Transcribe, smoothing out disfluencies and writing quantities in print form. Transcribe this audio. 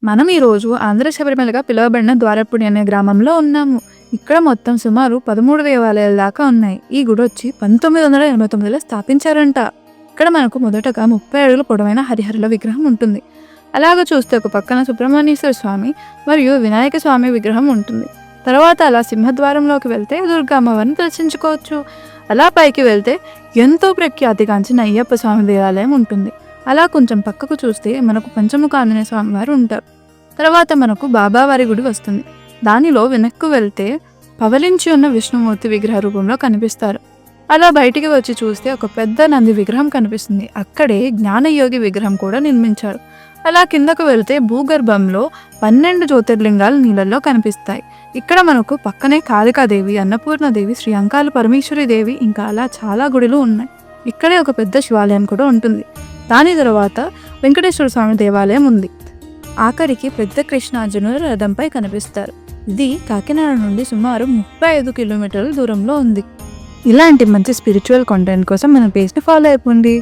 మనం ఈరోజు ఆంధ్ర శబరిమలగా పిలువబడిన ద్వారపుడి అనే గ్రామంలో ఉన్నాము. ఇక్కడ మొత్తం సుమారు 13 దేవాలయాల దాకా ఉన్నాయి. ఈ గుడి వచ్చి 1989లో స్థాపించారంట. ఇక్కడ మనకు మొదటగా 30 అడుగుల పొడవైన హరిహరుల విగ్రహం ఉంటుంది. అలాగ చూస్తే ఒక పక్కన సుబ్రహ్మణ్యేశ్వర స్వామి మరియు వినాయక స్వామి విగ్రహం ఉంటుంది. తర్వాత అలా సింహద్వారంలోకి వెళ్తే దుర్గా అమ్మవారిని దర్శించుకోవచ్చు. అలా పైకి వెళ్తే ఎంతో ప్రఖ్యాతిగాంచిన అయ్యప్ప స్వామి దేవాలయం ఉంటుంది. అలా కొంచెం పక్కకు చూస్తే మనకు పంచముఖ ఆంజనేయ స్వామి వారు ఉంటారు. తర్వాత మనకు బాబావారి గుడి వస్తుంది. దానిలో వెనక్కు వెళ్తే పవలించి ఉన్న విష్ణుమూర్తి విగ్రహ రూపంలో కనిపిస్తారు. అలా బయటికి వచ్చి చూస్తే ఒక పెద్ద నంది విగ్రహం కనిపిస్తుంది. అక్కడే జ్ఞానయోగి విగ్రహం కూడా నిర్మించారు. అలా కిందకు వెళ్తే భూగర్భంలో 12 జ్యోతిర్లింగాలు నీళ్ళల్లో కనిపిస్తాయి. ఇక్కడ మనకు పక్కనే కాళికాదేవి, అన్నపూర్ణదేవి, శ్రీ అంకాల పరమేశ్వరి దేవి, ఇంకా అలా చాలా గుడులు ఉన్నాయి. ఇక్కడే ఒక పెద్ద శివాలయం కూడా ఉంటుంది. దాని తర్వాత వెంకటేశ్వర స్వామి దేవాలయం ఉంది. ఆఖరికి పెద్ద కృష్ణార్జునుల రథంపై కనిపిస్తారు. ఇది కాకినాడ నుండి సుమారు 35 కిలోమీటర్ల దూరంలో ఉంది. ఇలాంటి మంచి స్పిరిచువల్ కంటెంట్ కోసం మన పేజ్ని ఫాలో అయిపోండి.